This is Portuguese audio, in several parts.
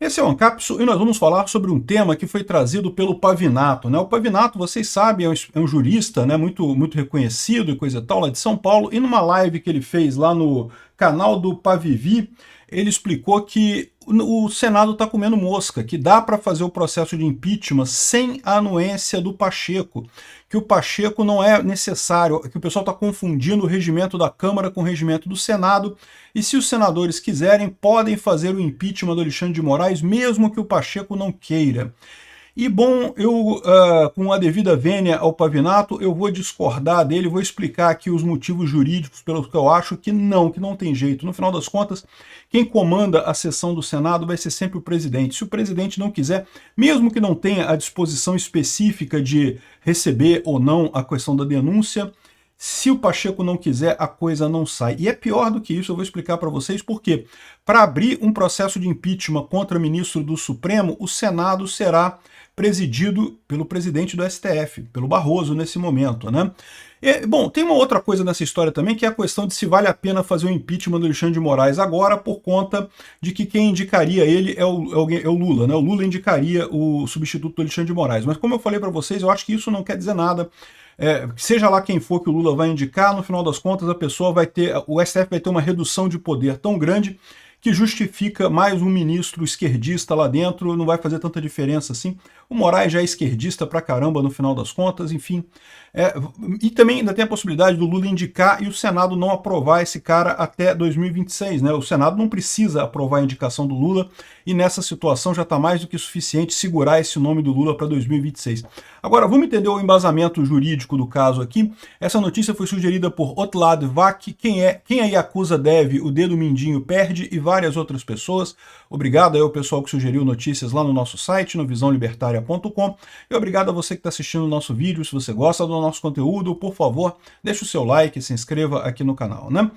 Esse é o Ancapso e nós vamos falar sobre um tema que foi trazido pelo Pavinato, né? O Pavinato, vocês sabem, é um jurista, né, muito reconhecido e coisa e tal, lá de São Paulo, e numa live que ele fez lá no canal do Pavivi, ele explicou que o Senado está comendo mosca, que dá para fazer o processo de impeachment sem a anuência do Pacheco, que o Pacheco não é necessário, que o pessoal está confundindo o regimento da Câmara com o regimento do Senado, e se os senadores quiserem, podem fazer o impeachment do Alexandre de Moraes, mesmo que o Pacheco não queira. E bom, eu, com a devida vênia ao Pavinato, eu vou discordar dele, vou explicar aqui os motivos jurídicos pelos que eu acho que não tem jeito. No final das contas, quem comanda a sessão do Senado vai ser sempre o presidente. Se o presidente não quiser, mesmo que não tenha a disposição específica de receber ou não a questão da denúncia, se o Pacheco não quiser, a coisa não sai. E é pior do que isso, eu vou explicar para vocês por quê. Para abrir um processo de impeachment contra ministro do Supremo, o Senado será presidido pelo presidente do STF, pelo Barroso nesse momento, né? Bom, tem uma outra coisa nessa história também, que é a questão de se vale a pena fazer o impeachment do Alexandre de Moraes agora, por conta de que quem indicaria ele é o Lula, né? O Lula indicaria o substituto do Alexandre de Moraes. Mas como eu falei para vocês, eu acho que isso não quer dizer nada. Seja lá quem for que o Lula vai indicar, no final das contas a pessoa vai ter, o STF vai ter uma redução de poder tão grande que justifica mais um ministro esquerdista lá dentro, não vai fazer tanta diferença assim. O Moraes já é esquerdista pra caramba no final das contas, enfim. E também ainda tem a possibilidade do Lula indicar e o Senado não aprovar esse cara até 2026, né? O Senado não precisa aprovar a indicação do Lula e nessa situação já está mais do que suficiente segurar esse nome do Lula para 2026. Agora, vamos entender o embasamento jurídico do caso aqui. Essa notícia foi sugerida por Otlad Vac, quem aí acusa deve, o dedo mindinho perde, e várias outras pessoas. Obrigado aí ao pessoal que sugeriu notícias lá no nosso site, no visãolibertaria.com, e obrigado a você que está assistindo o nosso vídeo. Se você gosta do nosso conteúdo, por favor, deixe o seu like e se inscreva aqui no canal, né?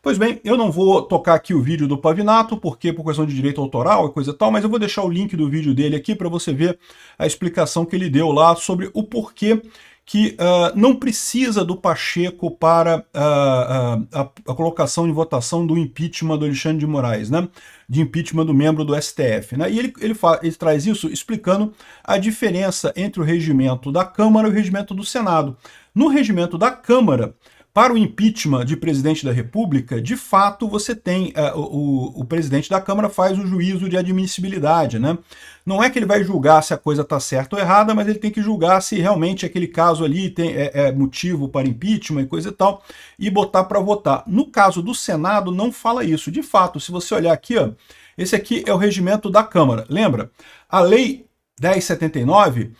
Pois bem, eu não vou tocar aqui o vídeo do Pavinato, porque por questão de direito autoral e coisa e tal, mas eu vou deixar o link do vídeo dele aqui para você ver a explicação que ele deu lá sobre o porquê que não precisa do Pacheco para a colocação em votação do impeachment do Alexandre de Moraes, né? De impeachment do membro do STF. Né? E ele traz isso explicando a diferença entre o regimento da Câmara e o regimento do Senado. No regimento da Câmara, para o impeachment de presidente da República, de fato você tem, o presidente da Câmara faz o juízo de admissibilidade, né? Não é que ele vai julgar se a coisa está certa ou errada, mas ele tem que julgar se realmente aquele caso ali é motivo para impeachment e coisa e tal, e botar para votar. No caso do Senado, não fala isso. De fato, se você olhar aqui, ó, esse aqui é o regimento da Câmara. Lembra? A Lei 1079,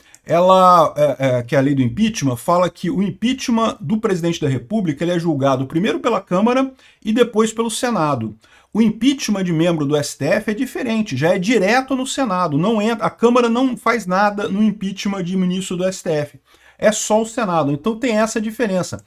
que é a lei do impeachment, fala que o impeachment do presidente da República ele é julgado primeiro pela Câmara e depois pelo Senado. O impeachment de membro do STF é diferente, já é direto no Senado, não entra, a Câmara não faz nada no impeachment de ministro do STF, é só o Senado, então tem essa diferença.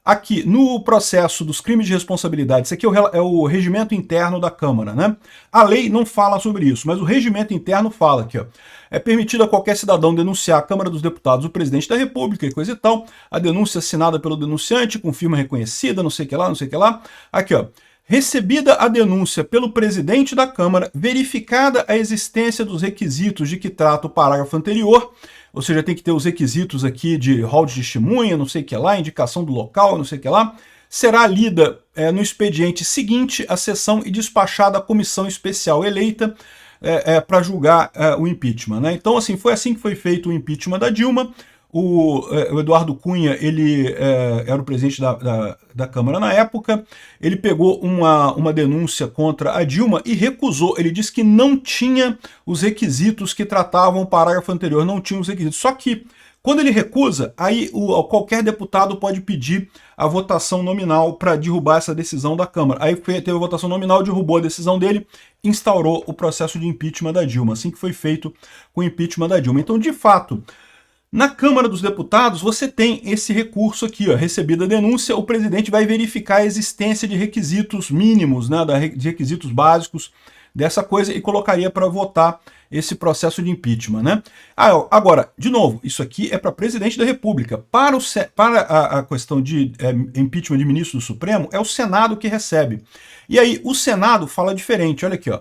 Aqui, no processo dos crimes de responsabilidade, isso aqui é o regimento interno da Câmara, né? A lei não fala sobre isso, mas o regimento interno fala aqui, ó. É permitido a qualquer cidadão denunciar à Câmara dos Deputados o presidente da República e coisa e tal, a denúncia assinada pelo denunciante com firma reconhecida, não sei o que lá, não sei o que lá. Aqui, ó. Recebida a denúncia pelo presidente da Câmara, verificada a existência dos requisitos de que trata o parágrafo anterior, ou seja, tem que ter os requisitos aqui de rol de testemunha, não sei o que lá, indicação do local, não sei o que lá, será lida no expediente seguinte à sessão e despachada à comissão especial eleita para julgar o impeachment. Né? Então, assim, foi assim que foi feito o impeachment da Dilma. O Eduardo Cunha, ele era o presidente da Câmara na época, ele pegou uma denúncia contra a Dilma e recusou, ele disse que não tinha os requisitos que tratavam o parágrafo anterior, não tinha os requisitos, só que quando ele recusa, aí qualquer deputado pode pedir a votação nominal para derrubar essa decisão da Câmara. Aí teve a votação nominal, derrubou a decisão dele, instaurou o processo de impeachment da Dilma, assim que foi feito com o impeachment da Dilma. Então, de fato, na Câmara dos Deputados, você tem esse recurso aqui, ó, recebida a denúncia, o presidente vai verificar a existência de requisitos mínimos, né, de requisitos básicos dessa coisa e colocaria para votar esse processo de impeachment. Né? Agora, de novo, isso aqui é para presidente da República. Para a questão de impeachment de ministro do Supremo, é o Senado que recebe. E aí, o Senado fala diferente, olha aqui, ó.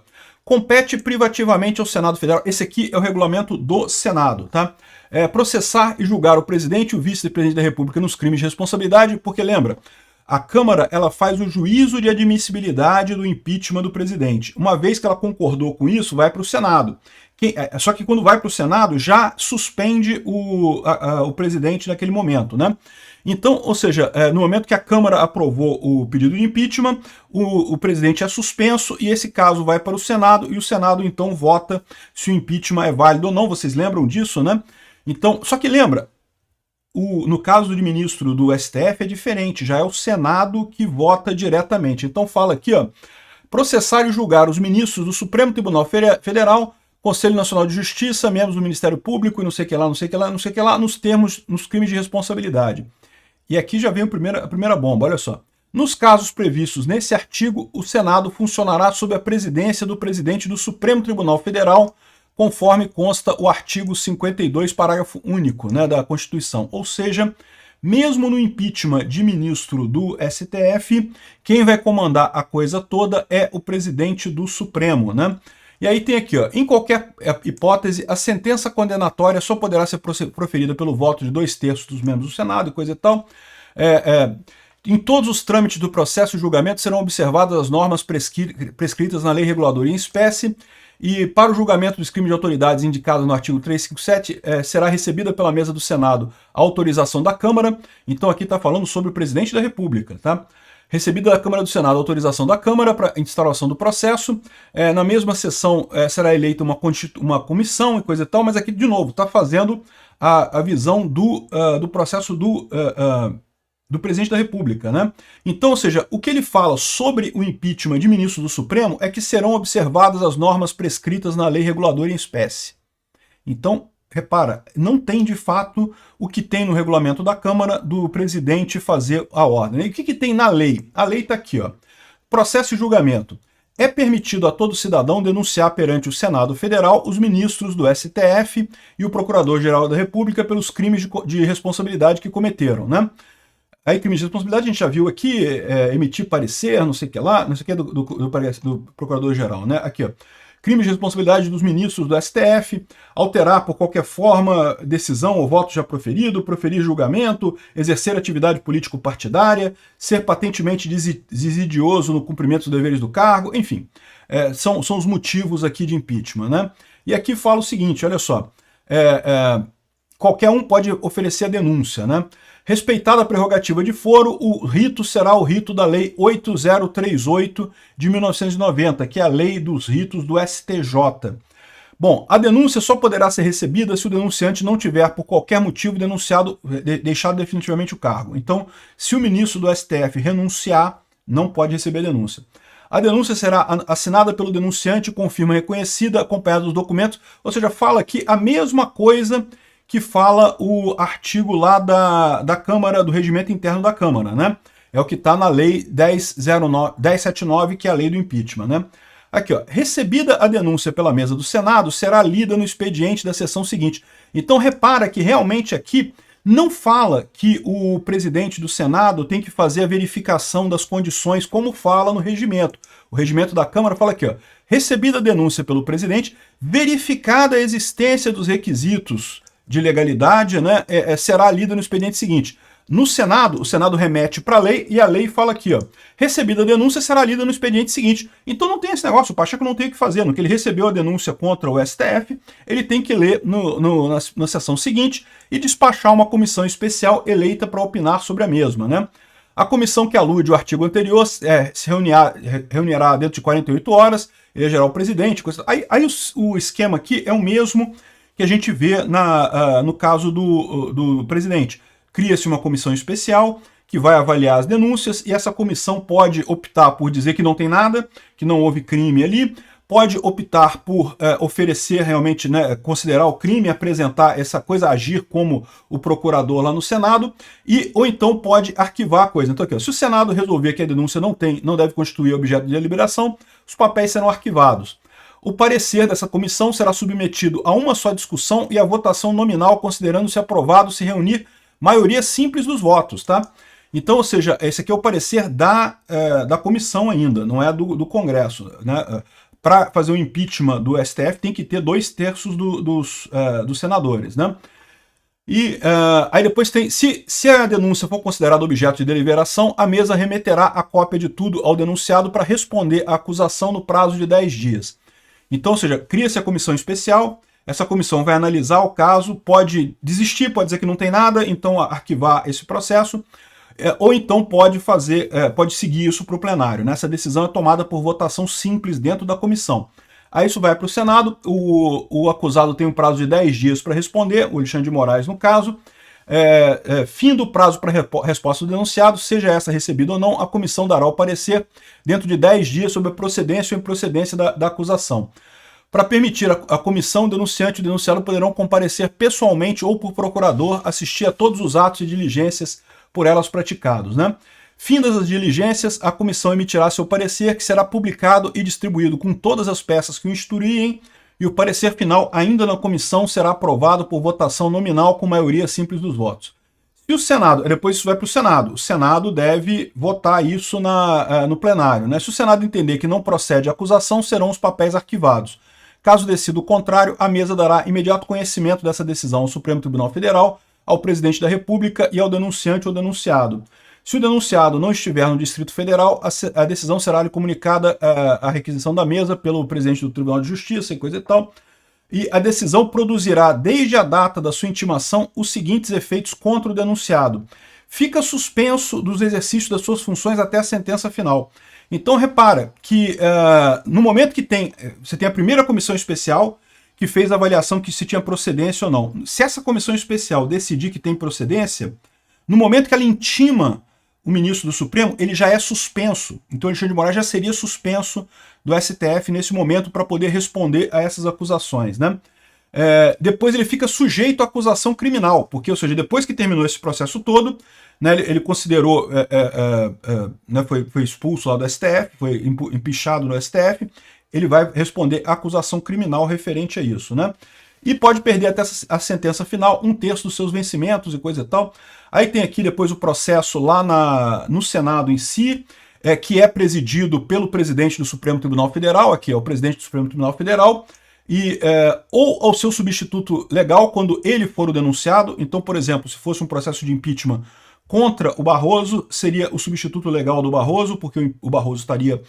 compete privativamente ao Senado Federal. Esse aqui é o regulamento do Senado, tá? Processar e julgar o presidente e o vice-presidente da República nos crimes de responsabilidade, porque lembra, a Câmara ela faz o juízo de admissibilidade do impeachment do presidente. Uma vez que ela concordou com isso, vai para o Senado. Só que quando vai para o Senado, já suspende o presidente naquele momento, né? Então, ou seja, no momento que a Câmara aprovou o pedido de impeachment, o presidente é suspenso e esse caso vai para o Senado e o Senado então vota se o impeachment é válido ou não. Vocês lembram disso, né? Então, só que lembra, no caso do ministro do STF é diferente, já é o Senado que vota diretamente. Então fala aqui, ó, processar e julgar os ministros do Supremo Tribunal Federal, Conselho Nacional de Justiça, membros do Ministério Público e não sei o que lá, não sei o que lá, não sei o que lá, nos crimes de responsabilidade. E aqui já vem a primeira bomba, olha só. Nos casos previstos nesse artigo, o Senado funcionará sob a presidência do presidente do Supremo Tribunal Federal, conforme consta o artigo 52, parágrafo único, né, da Constituição. Ou seja, mesmo no impeachment de ministro do STF, quem vai comandar a coisa toda é o presidente do Supremo, né? E aí tem aqui, ó, em qualquer hipótese, a sentença condenatória só poderá ser proferida pelo voto de 2/3 dos membros do Senado e coisa e tal. Em todos os trâmites do processo e julgamento serão observadas as normas prescritas na lei reguladora em espécie e para o julgamento dos crimes de autoridades indicados no artigo 357 será recebida pela mesa do Senado a autorização da Câmara. Então aqui está falando sobre o presidente da República, tá? Recebida da Câmara do Senado a autorização da Câmara para instauração do processo. Na mesma sessão será eleita uma comissão e coisa e tal, mas aqui, de novo, está fazendo a visão do processo do presidente da República, né? Então, ou seja, o que ele fala sobre o impeachment de ministro do Supremo é que serão observadas as normas prescritas na lei reguladora em espécie. Então, repara, não tem de fato o que tem no regulamento da Câmara do presidente fazer a ordem. E o que tem na lei? A lei está aqui, ó. Processo e julgamento. É permitido a todo cidadão denunciar perante o Senado Federal os ministros do STF e o Procurador-Geral da República pelos crimes de responsabilidade que cometeram, né? Aí, crimes de responsabilidade, a gente já viu aqui, emitir parecer, não sei o que lá, não sei o que do Procurador-Geral, né? Aqui, ó. Crimes de responsabilidade dos ministros do STF, alterar por qualquer forma decisão ou voto já proferido, proferir julgamento, exercer atividade político-partidária, ser patentemente desidioso no cumprimento dos deveres do cargo, enfim, são os motivos aqui de impeachment, né? E aqui fala o seguinte, olha só, qualquer um pode oferecer a denúncia, né? Respeitada a prerrogativa de foro, o rito será o rito da Lei 8038 de 1990, que é a lei dos ritos do STJ. Bom, a denúncia só poderá ser recebida se o denunciante não tiver, por qualquer motivo, deixado definitivamente o cargo. Então, se o ministro do STF renunciar, não pode receber a denúncia. A denúncia será assinada pelo denunciante com firma reconhecida, acompanhada dos documentos, ou seja, fala aqui a mesma coisa que fala o artigo lá da Câmara, do Regimento Interno da Câmara, né? É o que está na Lei 1079, que é a lei do impeachment, né? Aqui, ó, recebida a denúncia pela mesa do Senado, será lida no expediente da sessão seguinte. Então repara que realmente aqui não fala que o presidente do Senado tem que fazer a verificação das condições, como fala no regimento. O regimento da Câmara fala aqui, ó, recebida a denúncia pelo presidente, verificada a existência dos requisitos de legalidade, né, será lida no expediente seguinte. No Senado, o Senado remete para a lei e a lei fala aqui, ó, recebida a denúncia será lida no expediente seguinte. Então não tem esse negócio, o Pacheco não tem o que fazer. No que ele recebeu a denúncia contra o STF, ele tem que ler na sessão seguinte e despachar uma comissão especial eleita para opinar sobre a mesma, né? A comissão que alude o artigo anterior se reunirá dentro de 48 horas, elegerá o presidente. Aí o esquema aqui é o mesmo que a gente vê no caso do presidente. Cria-se uma comissão especial que vai avaliar as denúncias e essa comissão pode optar por dizer que não tem nada, que não houve crime ali, pode optar por oferecer realmente, né, considerar o crime, apresentar essa coisa, agir como o procurador lá no Senado, ou então pode arquivar a coisa. Então aqui, ó, se o Senado resolver que a denúncia não deve constituir objeto de deliberação, os papéis serão arquivados. O parecer dessa comissão será submetido a uma só discussão e a votação nominal, considerando-se aprovado se reunir maioria simples dos votos, tá? Então, ou seja, esse aqui é o parecer da comissão ainda, não é do Congresso, né? para fazer o impeachment do STF, tem que ter 2/3 dos senadores, né? E aí depois tem, se a denúncia for considerada objeto de deliberação, a mesa remeterá a cópia de tudo ao denunciado para responder à acusação no prazo de 10 dias. Então, ou seja, cria-se a comissão especial, essa comissão vai analisar o caso, pode desistir, pode dizer que não tem nada, então arquivar esse processo, ou então pode seguir isso para o plenário, né? Essa decisão é tomada por votação simples dentro da comissão. Aí isso vai para o Senado, o acusado tem um prazo de 10 dias para responder, o Alexandre de Moraes no caso. Fim do prazo para resposta do denunciado, seja essa recebida ou não, a comissão dará o parecer dentro de 10 dias sobre a procedência ou improcedência da acusação. Para permitir a comissão, o denunciante e o denunciado poderão comparecer pessoalmente ou por procurador, assistir a todos os atos e diligências por elas praticados, né? Findas as diligências, a comissão emitirá seu parecer, que será publicado e distribuído com todas as peças que o instruírem, e o parecer final, ainda na comissão, será aprovado por votação nominal com maioria simples dos votos. E o Senado, depois isso vai para o Senado. O Senado deve votar isso no plenário, né? Se o Senado entender que não procede a acusação, serão os papéis arquivados. Caso decida o contrário, a mesa dará imediato conhecimento dessa decisão ao Supremo Tribunal Federal, ao presidente da República e ao denunciante ou denunciado. Se o denunciado não estiver no Distrito Federal, a decisão será-lhe comunicada à requisição da mesa pelo presidente do Tribunal de Justiça e coisa e tal. E a decisão produzirá, desde a data da sua intimação, os seguintes efeitos contra o denunciado. Fica suspenso dos exercícios das suas funções até a sentença final. Então repara que no momento que você tem a primeira comissão especial, que fez a avaliação que se tinha procedência ou não. Se essa comissão especial decidir que tem procedência, no momento que ela intima o ministro do Supremo, ele já é suspenso. Então, Alexandre de Moraes já seria suspenso do STF nesse momento para poder responder a essas acusações, né? Depois ele fica sujeito à acusação criminal, porque, ou seja, depois que terminou esse processo todo, né, ele considerou, né, foi expulso lá do STF, foi empichado no STF, ele vai responder à acusação criminal referente a isso, né? E pode perder até a sentença final, 1/3 dos seus vencimentos e coisa e tal. Aí tem aqui depois o processo lá no Senado em si, que é presidido pelo presidente do Supremo Tribunal Federal, aqui é o presidente do Supremo Tribunal Federal, e ou ao seu substituto legal quando ele for o denunciado. Então, por exemplo, se fosse um processo de impeachment contra o Barroso, seria o substituto legal do Barroso, porque o Barroso estaria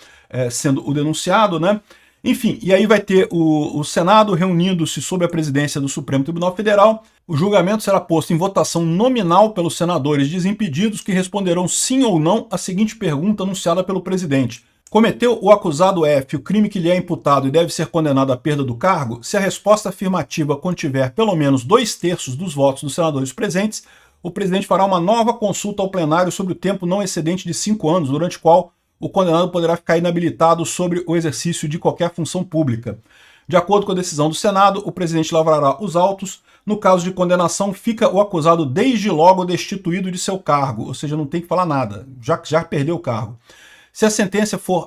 sendo o denunciado, né? Enfim, e aí vai ter o Senado reunindo-se sob a presidência do Supremo Tribunal Federal. O julgamento será posto em votação nominal pelos senadores desimpedidos, que responderão sim ou não à seguinte pergunta anunciada pelo presidente. Cometeu o acusado F o crime que lhe é imputado e deve ser condenado à perda do cargo? Se a resposta afirmativa contiver pelo menos 2/3 dos votos dos senadores presentes, o presidente fará uma nova consulta ao plenário sobre o tempo não excedente de 5 anos, durante o qual o condenado poderá ficar inabilitado sobre o exercício de qualquer função pública. De acordo com a decisão do Senado, o presidente lavrará os autos. No caso de condenação, fica o acusado desde logo destituído de seu cargo, ou seja, não tem que falar nada, já perdeu o cargo. Se a sentença for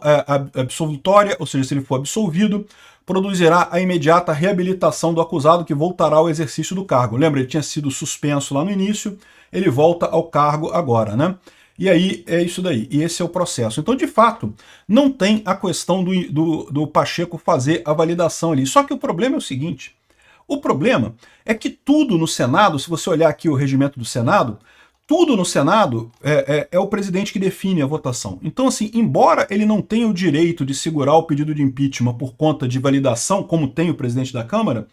absolutória, ou seja, se ele for absolvido, produzirá a imediata reabilitação do acusado, que voltará ao exercício do cargo. Lembra, ele tinha sido suspenso lá no início, ele volta ao cargo agora, né? E aí é isso daí, e esse é o processo. Então, de fato, não tem a questão do Pacheco fazer a validação ali. Só que o problema é o seguinte, o problema é que tudo no Senado, se você olhar aqui o regimento do Senado, tudo no Senado é o presidente que define a votação. Então, assim, embora ele não tenha o direito de segurar o pedido de impeachment por conta de validação, como tem o presidente da Câmara,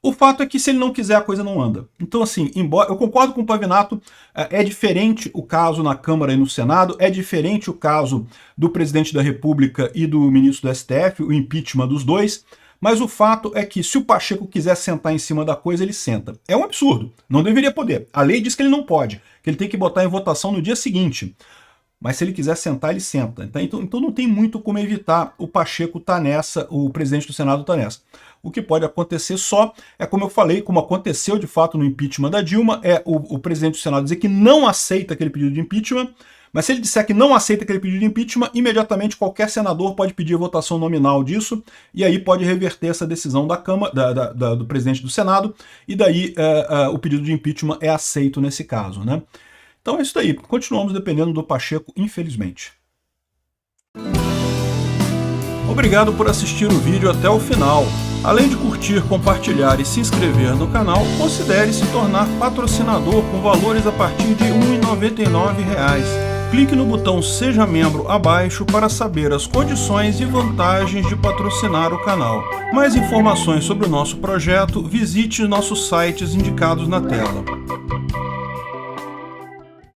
o fato é que se ele não quiser, a coisa não anda. Então, assim, embora eu concordo com o Pavinato, é diferente o caso na Câmara e no Senado, é diferente o caso do presidente da República e do ministro do STF, o impeachment dos dois, mas o fato é que se o Pacheco quiser sentar em cima da coisa, ele senta. É um absurdo, não deveria poder. A lei diz que ele não pode, que ele tem que botar em votação no dia seguinte. Mas se ele quiser sentar, ele senta. Então não tem muito como evitar o Pacheco estar nessa, o presidente do Senado estar nessa. O que pode acontecer só é, como eu falei, como aconteceu de fato no impeachment da Dilma, é o presidente do Senado dizer que não aceita aquele pedido de impeachment, mas se ele disser que não aceita aquele pedido de impeachment, imediatamente qualquer senador pode pedir a votação nominal disso, e aí pode reverter essa decisão da Câmara, do presidente do Senado, e daí o pedido de impeachment é aceito nesse caso, né? Então é isso daí, continuamos dependendo do Pacheco, infelizmente. Obrigado por assistir o vídeo até o final. Além de curtir, compartilhar e se inscrever no canal, considere se tornar patrocinador com valores a partir de R$ 1,99. Clique no botão Seja Membro abaixo para saber as condições e vantagens de patrocinar o canal. Mais informações sobre o nosso projeto, visite nossos sites indicados na tela.